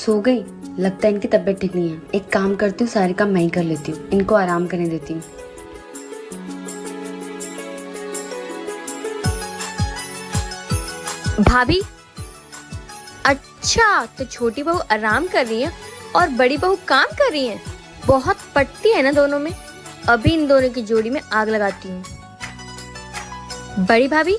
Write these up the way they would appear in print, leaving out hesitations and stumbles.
सो गई। लगता है इनकी तबीयत ठीक नहीं है। एक काम करती हूँ, सारे काम मैं ही कर लेती हूँ, इनको आराम करने देती हूँ। भाभी, अच्छा तो छोटी बहू आराम कर रही है और बड़ी बहू काम कर रही है। बहुत पटती है ना दोनों में। अभी इन दोनों की जोड़ी में आग लगाती हूँ। बड़ी भाभी,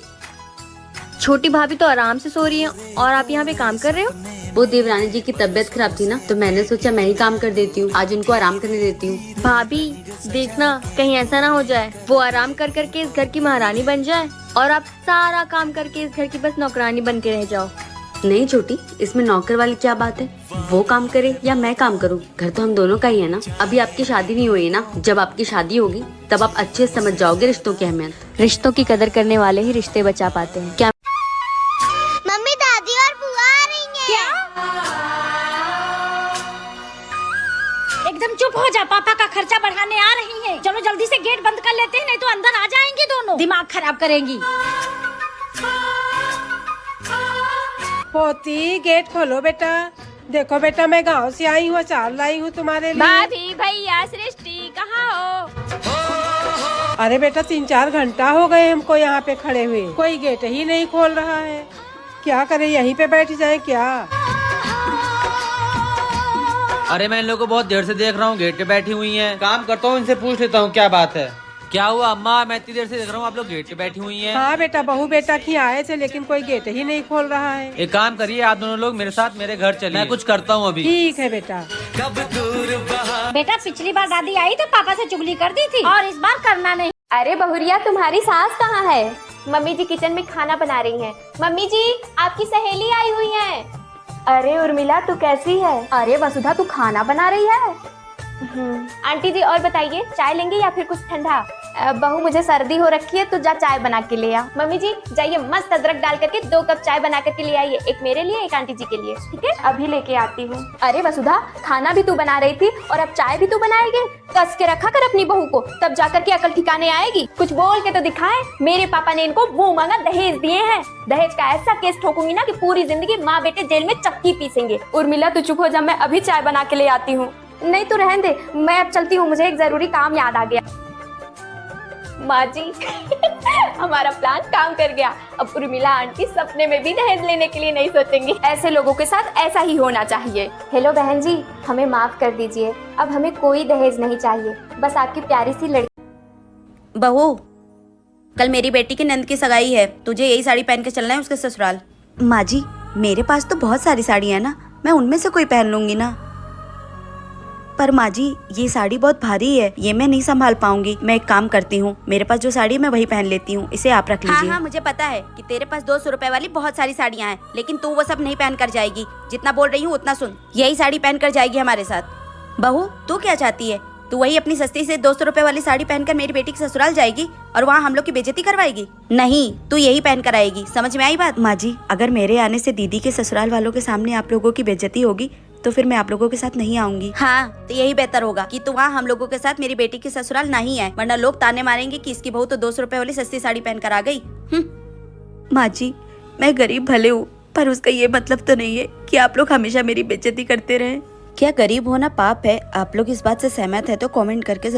छोटी भाभी तो आराम से सो रही है और आप यहाँ पे काम कर रहे हो। वो देवरानी जी की तबीयत खराब थी ना, तो मैंने सोचा मैं ही काम कर देती हूँ, आज उनको आराम करने देती हूँ। भाभी देखना कहीं ऐसा ना हो जाए वो आराम कर करके इस घर की महारानी बन जाए और आप सारा काम करके इस घर की बस नौकरानी बन के रह जाओ। नहीं छोटी, इसमें नौकर वाली क्या बात है? वो काम करे या मैं काम करूं, घर तो हम दोनों का ही है ना। अभी आपकी शादी नहीं हुई है ना, जब आपकी शादी होगी तब आप अच्छे से समझ जाओगे रिश्तों की अहमियत। रिश्तों की कदर करने वाले ही रिश्ते बचा पाते हैं। क्या मम्मी, दादी और बुआ आ रही हैं। क्या? एकदम चुप हो जा, पापा का खर्चा बढ़ाने आ रही हैं। चलो जल्दी से गेट बंद कर लेते हैं, नहीं तो अंदर आ जाएंगी दोनों, दिमाग खराब करेंगी। पोती, गेट खोलो बेटा। देखो बेटा, मैं गांव से आई हूँ, अचार लाई हूँ तुम्हारे लिए। भाभी, भैया, सृष्टि कहाँ हो? अरे बेटा, 3-4 घंटा हो गए हमको यहाँ पे खड़े हुए, कोई गेट ही नहीं खोल रहा है। क्या करे, यहीं पे बैठ जाए क्या? अरे मैं इन लोगों को बहुत देर से देख रहा हूँ, गेट पे बैठी हुई हैं। काम करता हूँ, इनसे पूछ लेता हूँ क्या बात है। क्या हुआ अम्मा, मैं इतनी देर से देख रहा हूँ आप लोग गेट पे बैठी हुई हैं। हाँ बेटा, बहू बेटा की आए थे, लेकिन कोई गेट ही नहीं खोल रहा है। एक काम करिए, आप दोनों लोग मेरे साथ मेरे घर चलिए, मैं कुछ करता हूँ अभी। ठीक है बेटा। बेटा, पिछली बार दादी आई तो पापा से चुगली कर दी थी और इस बार करना नहीं। अरे बहुरिया, तुम्हारी सास कहाँ है? मम्मी जी किचन में खाना बना रही हैं। मम्मी जी, आपकी सहेली आई हुई है। अरे उर्मिला, तू कैसी है? अरे वसुधा, तू खाना बना रही है? आंटी जी, और बताइए, चाय लेंगे या फिर कुछ ठंडा? बहू, मुझे सर्दी हो रखी है, तो जा चाय बना के ले आ। मम्मी जी, जाइए मस्त अदरक डाल करके 2 कप चाय बना करके ले आइए, एक मेरे लिए, एक आंटी जी के लिए। ठीक है, अभी लेके आती हूँ। अरे वसुधा, खाना भी तू बना रही थी और अब चाय भी तू बनाएगी? कस के रखा कर अपनी बहू को, तब जाकर के अकल ठिकाने आएगी। कुछ बोल के तो दिखाए। मेरे पापा ने इनको मुंह मांगा दहेज दिए हैं। दहेज का ऐसा केस ठोकूंगी ना कि पूरी जिंदगी माँ बेटे जेल में चक्की पीसेंगे। उर्मिला, तू चुप हो जा, मैं अभी चाय बना के ले आती हूँ। नहीं तो रहने दे, मैं अब चलती हूँ, मुझे एक जरूरी काम याद आ गया। माँ जी हमारा प्लान काम कर गया। अब उर्मिला आंटी सपने में भी दहेज लेने के लिए नहीं सोचेंगी। ऐसे लोगों के साथ ऐसा ही होना चाहिए। हेलो बहन जी, हमें माफ कर दीजिए, अब हमें कोई दहेज नहीं चाहिए, बस आपकी प्यारी सी लड़की। बहू, कल मेरी बेटी की नंद की सगाई है, तुझे यही साड़ी पहन के चलना है उसके ससुराल। माँ जी, मेरे पास तो बहुत सारी साड़ियाँ हैं ना, मैं उनमें से कोई पहन लूंगी ना। पर माँ जी, ये साड़ी बहुत भारी है, ये मैं नहीं संभाल पाऊंगी। मैं एक काम करती हूँ, मेरे पास जो साड़ी है मैं वही पहन लेती हूँ, इसे आप रख लीजिए। हाँ, मुझे पता है कि तेरे पास 200 रुपए वाली बहुत सारी साड़ियाँ हैं, लेकिन तू वो सब नहीं पहन कर जाएगी। जितना बोल रही हूँ उतना सुन, यही साड़ी पहन कर जाएगी हमारे साथ। बहू, तू क्या चाहती है? तू वही अपनी सस्ती से 200 रुपए वाली साड़ी पहनकर मेरी बेटी के ससुराल जाएगी और वहाँ हम लोग की बेइज्जती करवाएगी? नहीं, तू यही पहन कर आएगी, समझ में आई बात? माँ जी, अगर मेरे आने से दीदी के ससुराल वालों के सामने आप लोगों की बेइज्जती होगी तो फिर मैं आप लोगों के साथ नहीं आऊंगी। हाँ, तो यही बेहतर होगा कि तू वहाँ हम लोगों के साथ मेरी बेटी के ससुराल नहीं आए, वरना लोग ताने मारेंगे कि इसकी बहू तो 200 रुपए वाली सस्ती साड़ी पहन कर आ गई। माँ जी, मैं गरीब भले हूँ, पर उसका ये मतलब तो नहीं है कि आप लोग हमेशा मेरी बेइज्जती करते रहें। क्या गरीब होना पाप है? आप लोग इस बात से सहमत है तो कमेंट करके